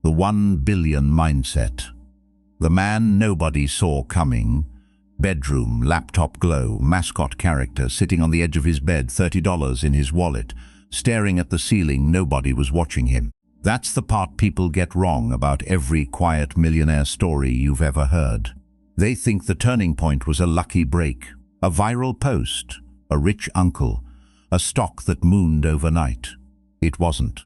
The 1 billion mindset. The man nobody saw coming. Bedroom, laptop glow, mascot character sitting on the edge of his bed, $30 in his wallet, staring at the ceiling. Nobody was watching him. That's the part people get wrong about every quiet millionaire story you've ever heard. They think the turning point was a lucky break, a viral post, a rich uncle, a stock that mooned overnight. It wasn't.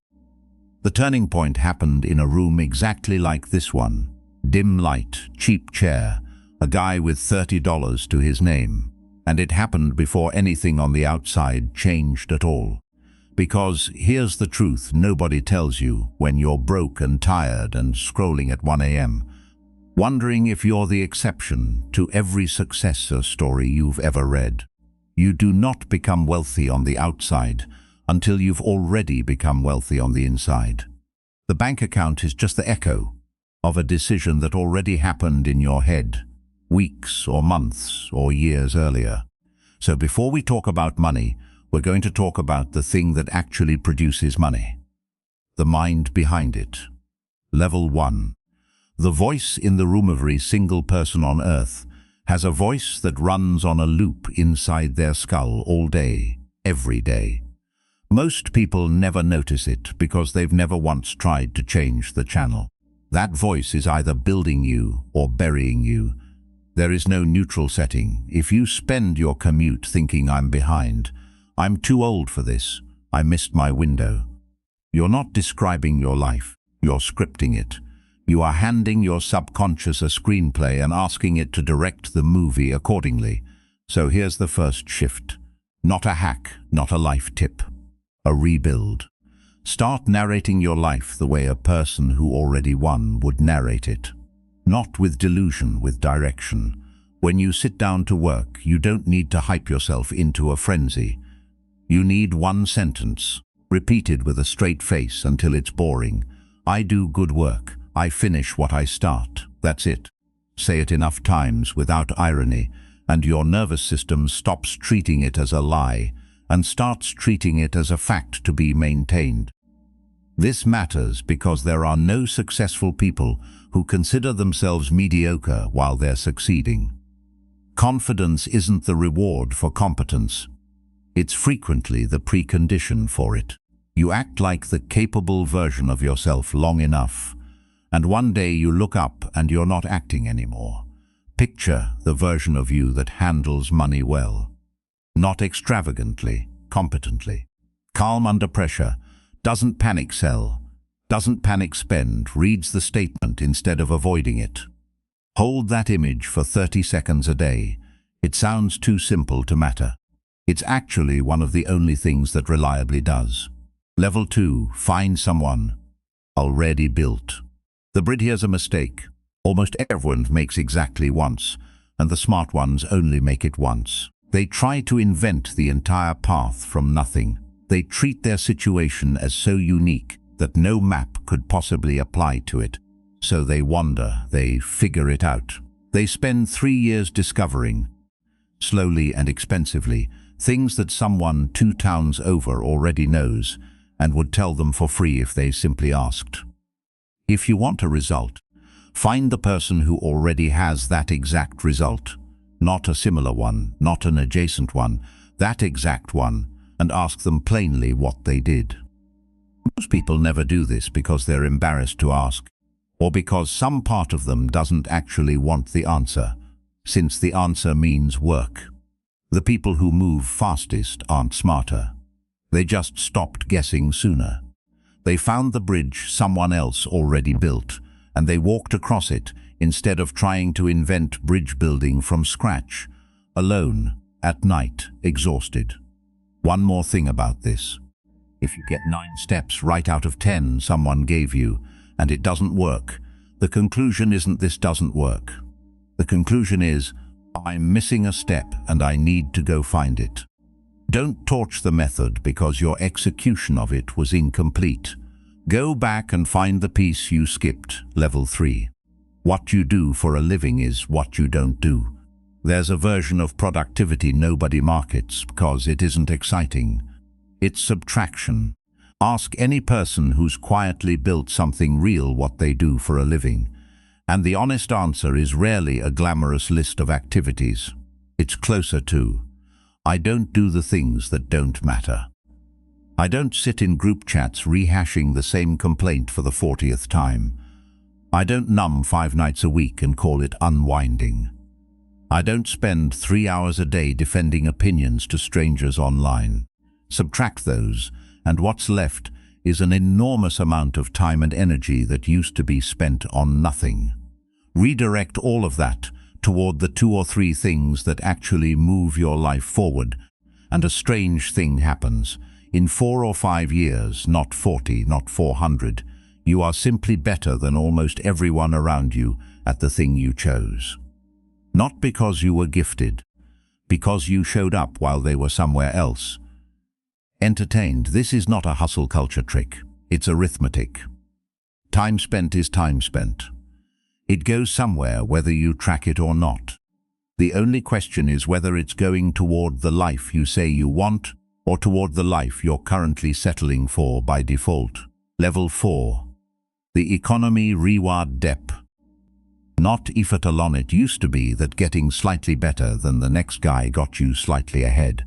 The turning point happened in a room exactly like this one. Dim light, cheap chair, a guy with $30 to his name. And it happened before anything on the outside changed at all. Because here's the truth nobody tells you when you're broke and tired and scrolling at 1 a.m., wondering if you're the exception to every success story you've ever read. You do not become wealthy on the outside until you've already become wealthy on the inside. The bank account is just the echo of a decision that already happened in your head, weeks or months or years earlier. So before we talk about money, we're going to talk about the thing that actually produces money. The mind behind it. Level 1. The voice in the room. Every single person on earth has a voice that runs on a loop inside their skull all day, every day. Most people never notice it because they've never once tried to change the channel. That voice is either building you or burying you. There is no neutral setting. If you spend your commute thinking I'm behind, I'm too old for this, I missed my window, you're not describing your life, you're scripting it. You are handing your subconscious a screenplay and asking it to direct the movie accordingly. So here's the first shift. Not a hack, not a life tip. A rebuild. Start narrating your life the way a person who already won would narrate it. Not with delusion, with direction. When you sit down to work, you don't need to hype yourself into a frenzy. You need one sentence, repeated with a straight face until it's boring. I do good work. I finish what I start. That's it. Say it enough times without irony, and your nervous system stops treating it as a lie and starts treating it as a fact to be maintained. This matters because there are no successful people who consider themselves mediocre while they're succeeding. Confidence isn't the reward for competence. It's frequently the precondition for it. You act like the capable version of yourself long enough, and one day you look up and you're not acting anymore. Picture the version of you that handles money well. Not extravagantly, competently. Calm under pressure, doesn't panic sell, doesn't panic spend, reads the statement instead of avoiding it. Hold that image for 30 seconds a day. It sounds too simple to matter. It's actually one of the only things that reliably does. Level 2, find someone already built. The bridge here's a mistake. Almost everyone makes exactly once, and the smart ones only make it once. They try to invent the entire path from nothing. They treat their situation as so unique that no map could possibly apply to it. So they wander, they figure it out. They spend 3 years discovering, slowly and expensively, things that someone 2 towns over already knows and would tell them for free if they simply asked. If you want a result, find the person who already has that exact result. Not a similar one, not an adjacent one, that exact one, and ask them plainly what they did. Most people never do this because they're embarrassed to ask, or because some part of them doesn't actually want the answer, since the answer means work. The people who move fastest aren't smarter. They just stopped guessing sooner. They found the bridge someone else already built, and they walked across it instead of trying to invent bridge building from scratch, alone, at night, exhausted. One more thing about this. If you get 9 steps right out of 10 someone gave you, and it doesn't work, the conclusion isn't this doesn't work. The conclusion is, I'm missing a step and I need to go find it. Don't torch the method because your execution of it was incomplete. Go back and find the piece you skipped. Level 3. What you do for a living is what you don't do. There's a version of productivity nobody markets because it isn't exciting. It's subtraction. Ask any person who's quietly built something real what they do for a living, and the honest answer is rarely a glamorous list of activities. It's closer to, I don't do the things that don't matter. I don't sit in group chats rehashing the same complaint for the 40th time. I don't numb 5 nights a week and call it unwinding. I don't spend 3 hours a day defending opinions to strangers online. Subtract those, and what's left is an enormous amount of time and energy that used to be spent on nothing. Redirect all of that toward the 2 or 3 things that actually move your life forward, and a strange thing happens. In 4 or 5 years, not 40, not 400, you are simply better than almost everyone around you at the thing you chose. Not because you were gifted, because you showed up while they were somewhere else. Entertained, this is not a hustle culture trick, it's arithmetic. Time spent is time spent. It goes somewhere whether you track it or not. The only question is whether it's going toward the life you say you want or toward the life you're currently settling for by default. Level 4. The economy reward depth. Not if it alone it used to be that getting slightly better than the next guy got you slightly ahead.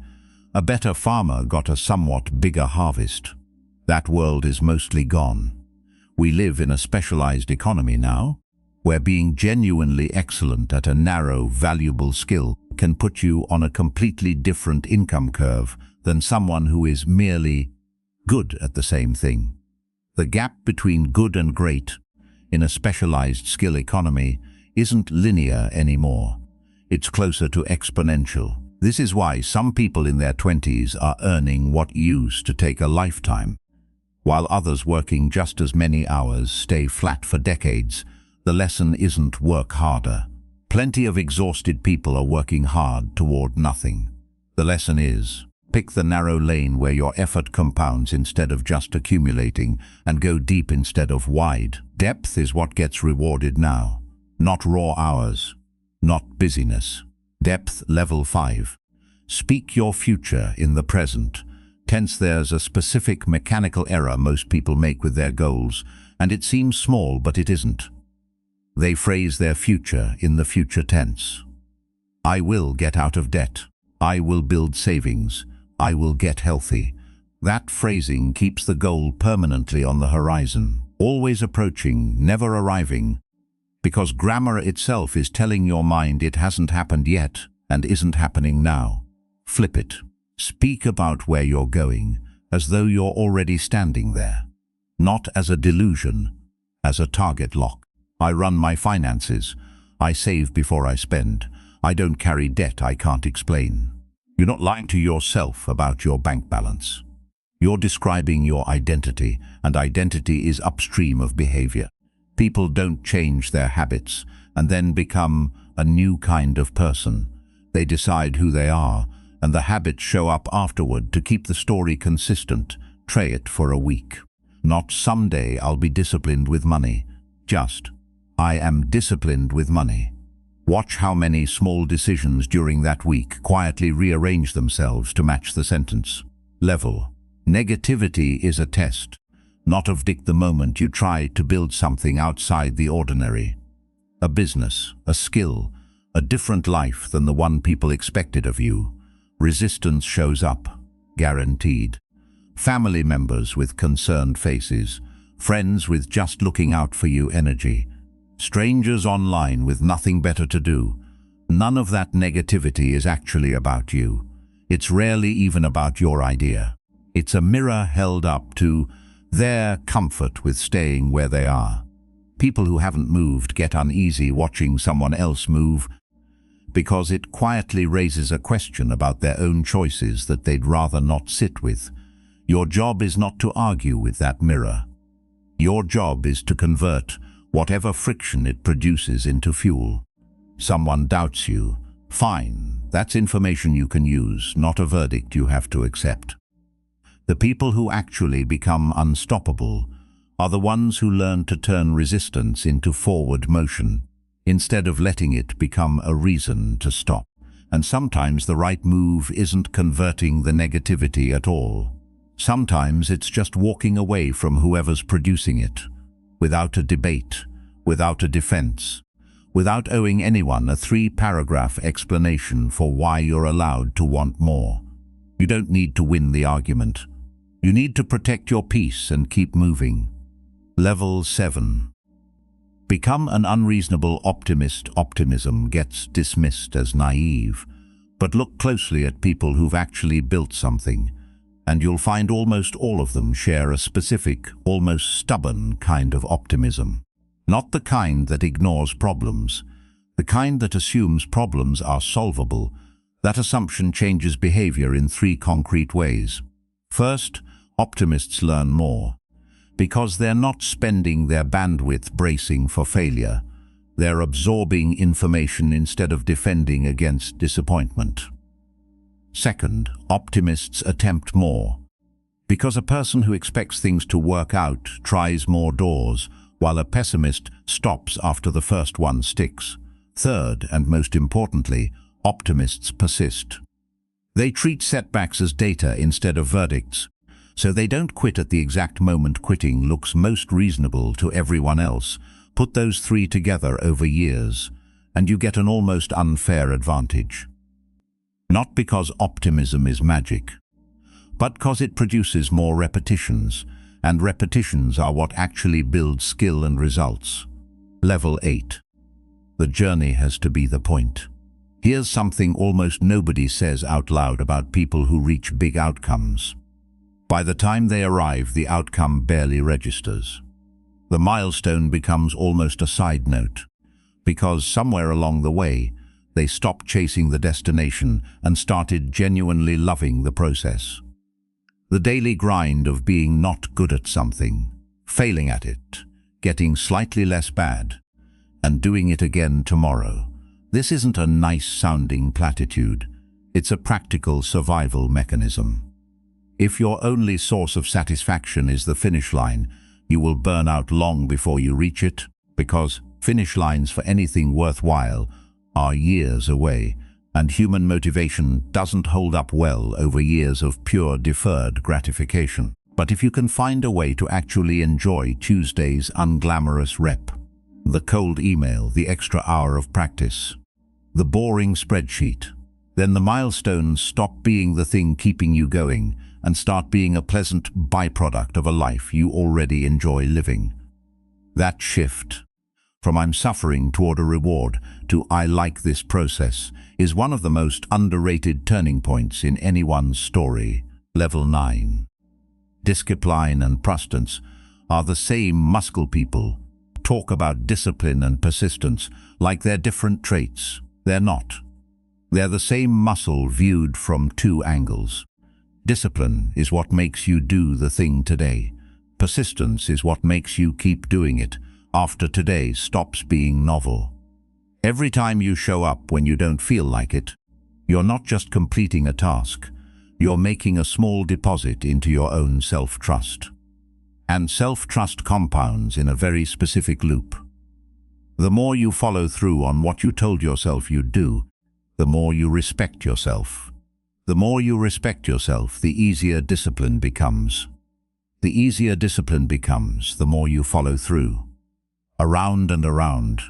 A better farmer got a somewhat bigger harvest. That world is mostly gone. We live in a specialized economy now, where being genuinely excellent at a narrow, valuable skill can put you on a completely different income curve than someone who is merely good at the same thing. The gap between good and great in a specialized skill economy isn't linear anymore. It's closer to exponential. This is why some people in their 20s are earning what used to take a lifetime, while others working just as many hours stay flat for decades. The lesson isn't work harder. Plenty of exhausted people are working hard toward nothing. The lesson is, pick the narrow lane where your effort compounds instead of just accumulating, and go deep instead of wide. Depth is what gets rewarded now, not raw hours, not busyness. Depth level 5. Speak your future in the present. Tense, there's a specific mechanical error most people make with their goals, and it seems small, but it isn't. They phrase their future in the future tense. I will get out of debt. I will build savings. I will get healthy. That phrasing keeps the goal permanently on the horizon, always approaching, never arriving, because grammar itself is telling your mind it hasn't happened yet and isn't happening now. Flip it. Speak about where you're going, as though you're already standing there. Not as a delusion, as a target lock. I run my finances. I save before I spend. I don't carry debt I can't explain. You're not lying to yourself about your bank balance. You're describing your identity, and identity is upstream of behavior. People don't change their habits and then become a new kind of person. They decide who they are, and the habits show up afterward to keep the story consistent. Try it for a week. Not someday I'll be disciplined with money. Just, I am disciplined with money. Watch how many small decisions during that week quietly rearrange themselves to match the sentence. Level. Negativity is a test, not of the moment you try to build something outside the ordinary. A business, a skill, a different life than the one people expected of you. Resistance shows up, guaranteed. Family members with concerned faces, friends with just looking out for you energy, strangers online with nothing better to do. None of that negativity is actually about you. It's rarely even about your idea. It's a mirror held up to their comfort with staying where they are. People who haven't moved get uneasy watching someone else move because it quietly raises a question about their own choices that they'd rather not sit with. Your job is not to argue with that mirror. Your job is to convert whatever friction it produces into fuel. Someone doubts you. Fine, that's information you can use, not a verdict you have to accept. The people who actually become unstoppable are the ones who learn to turn resistance into forward motion, instead of letting it become a reason to stop. And sometimes the right move isn't converting the negativity at all. Sometimes it's just walking away from whoever's producing it, without a debate, without a defense, without owing anyone a 3-paragraph explanation for why you're allowed to want more. You don't need to win the argument. You need to protect your peace and keep moving. Level 7. Become an unreasonable optimist. Optimism gets dismissed as naive, but look closely at people who've actually built something, and you'll find almost all of them share a specific, almost stubborn kind of optimism. Not the kind that ignores problems, the kind that assumes problems are solvable. That assumption changes behavior in 3 concrete ways. First, optimists learn more. Because they're not spending their bandwidth bracing for failure, they're absorbing information instead of defending against disappointment. Second, optimists attempt more. Because a person who expects things to work out tries more doors, while a pessimist stops after the first one sticks. Third, and most importantly, optimists persist. They treat setbacks as data instead of verdicts, so they don't quit at the exact moment quitting looks most reasonable to everyone else. Put those 3 together over years, and you get an almost unfair advantage. Not because optimism is magic, but because it produces more repetitions, and repetitions are what actually build skill and results. Level 8. The journey has to be the point. Here's something almost nobody says out loud about people who reach big outcomes. By the time they arrive, the outcome barely registers. The milestone becomes almost a side note, because somewhere along the way, they stopped chasing the destination and started genuinely loving the process. The daily grind of being not good at something, failing at it, getting slightly less bad, and doing it again tomorrow. This isn't a nice-sounding platitude. It's a practical survival mechanism. If your only source of satisfaction is the finish line, you will burn out long before you reach it, because finish lines for anything worthwhile are years away, and human motivation doesn't hold up well over years of pure deferred gratification. But if you can find a way to actually enjoy Tuesday's unglamorous rep, the cold email, the extra hour of practice, the boring spreadsheet, then the milestones stop being the thing keeping you going and start being a pleasant byproduct of a life you already enjoy living. That shift, from I'm suffering toward a reward to I like this process, is one of the most underrated turning points in anyone's story. Level 9. Discipline and persistence are the same. Muscle people talk about discipline and persistence like they're different traits. They're not. They're the same muscle viewed from 2 angles. Discipline is what makes you do the thing today. Persistence is what makes you keep doing it after today stops being novel. Every time you show up when you don't feel like it, you're not just completing a task, you're making a small deposit into your own self-trust. And self-trust compounds in a very specific loop. The more you follow through on what you told yourself you'd do, the more you respect yourself. The more you respect yourself, the easier discipline becomes. The easier discipline becomes, the more you follow through. Around and around,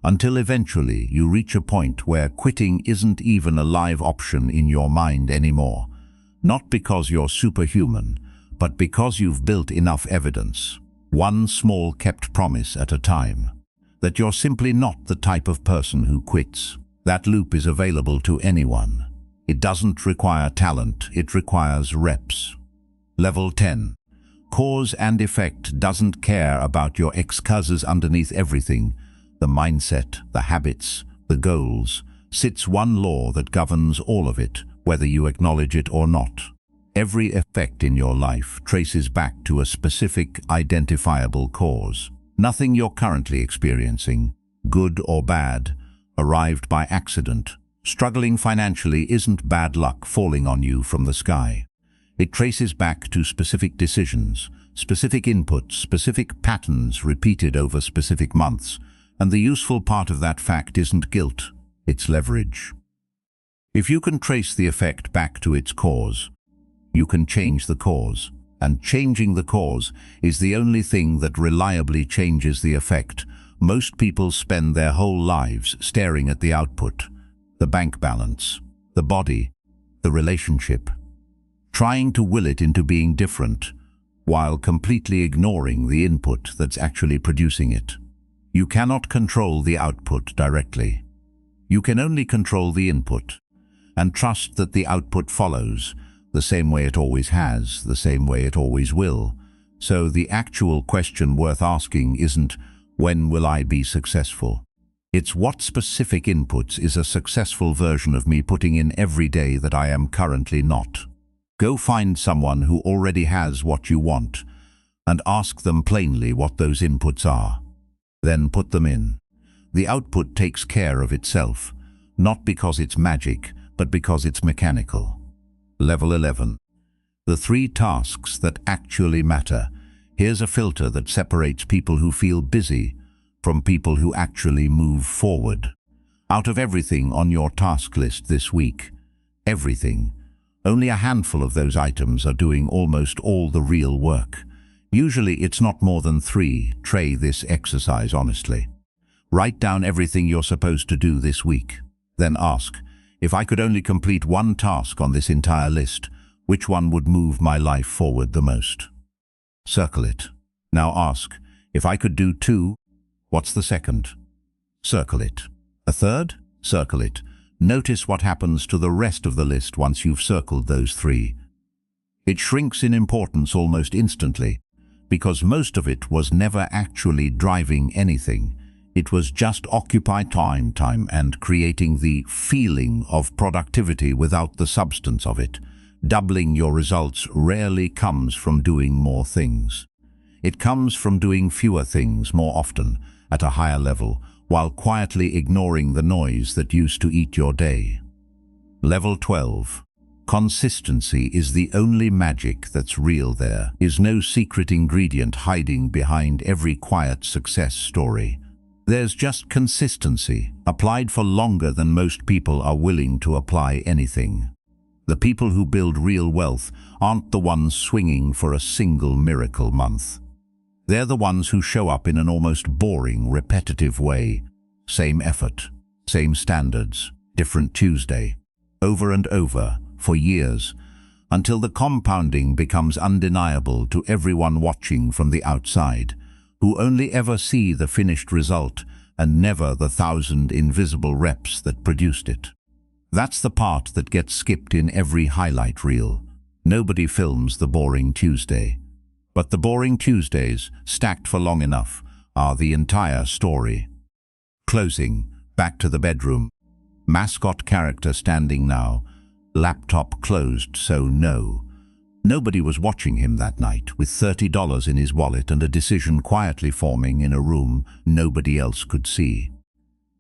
until eventually you reach a point where quitting isn't even a live option in your mind anymore. Not because you're superhuman, but because you've built enough evidence, one small kept promise at a time, that you're simply not the type of person who quits. That loop is available to anyone. It doesn't require talent, it requires reps. Level 10. Cause and effect doesn't care about your excuses. Underneath everything, the mindset, the habits, the goals, sits one law that governs all of it, whether you acknowledge it or not. Every effect in your life traces back to a specific, identifiable cause. Nothing you're currently experiencing, good or bad, arrived by accident. Struggling financially isn't bad luck falling on you from the sky. It traces back to specific decisions, specific inputs, specific patterns repeated over specific months, and the useful part of that fact isn't guilt, it's leverage. If you can trace the effect back to its cause, you can change the cause. And changing the cause is the only thing that reliably changes the effect. Most people spend their whole lives staring at the output, the bank balance, the body, the relationship, trying to will it into being different, while completely ignoring the input that's actually producing it. You cannot control the output directly. You can only control the input, and trust that the output follows, the same way it always has, the same way it always will. So the actual question worth asking isn't, when will I be successful? It's what specific inputs is a successful version of me putting in every day that I am currently not. Go find someone who already has what you want, and ask them plainly what those inputs are. Then put them in. The output takes care of itself, not because it's magic, but because it's mechanical. Level 11. The 3 tasks that actually matter. Here's a filter that separates people who feel busy from people who actually move forward. Out of everything on your task list this week, everything, only a handful of those items are doing almost all the real work. Usually it's not more than 3. Try this exercise honestly. Write down everything you're supposed to do this week. Then ask, if I could only complete 1 task on this entire list, which one would move my life forward the most? Circle it. Now ask, if I could do 2, what's the second? Circle it. A third? Circle it. Notice what happens to the rest of the list once you've circled those 3. It shrinks in importance almost instantly, because most of it was never actually driving anything. It was just occupying time and creating the feeling of productivity without the substance of it. Doubling your results rarely comes from doing more things. It comes from doing fewer things more often, at a higher level, while quietly ignoring the noise that used to eat your day. Level 12. Consistency is the only magic that's real. There is no secret ingredient hiding behind every quiet success story. There's just consistency, applied for longer than most people are willing to apply anything. The people who build real wealth aren't the ones swinging for a single miracle month. They're the ones who show up in an almost boring, repetitive way. Same effort, same standards, different Tuesday, over and over, for years, until the compounding becomes undeniable to everyone watching from the outside, who only ever see the finished result and never the 1,000 invisible reps that produced it. That's the part that gets skipped in every highlight reel. Nobody films the boring Tuesday. But the boring Tuesdays, stacked for long enough, are the entire story. Closing, back to the bedroom. Mascot character standing now, laptop closed, so no. Nobody was watching him that night, with $30 in his wallet and a decision quietly forming in a room nobody else could see.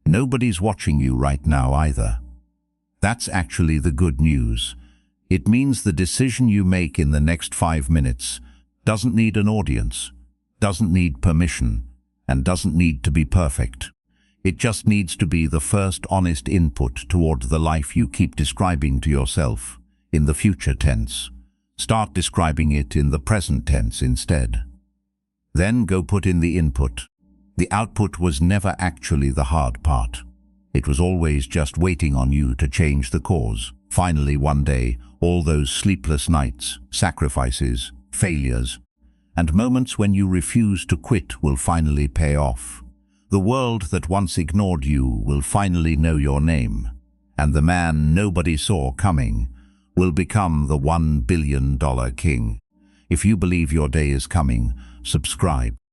Nobody's watching you right now either. That's actually the good news. It means the decision you make in the next 5 minutes doesn't need an audience, doesn't need permission, and doesn't need to be perfect. It just needs to be the first honest input toward the life you keep describing to yourself in the future tense. Start describing it in the present tense instead. Then go put in the input. The output was never actually the hard part. It was always just waiting on you to change the cause. Finally, one day, all those sleepless nights, sacrifices, failures, and moments when you refuse to quit will finally pay off. The world that once ignored you will finally know your name, and the man nobody saw coming will become the $1 billion king. If you believe your day is coming, subscribe.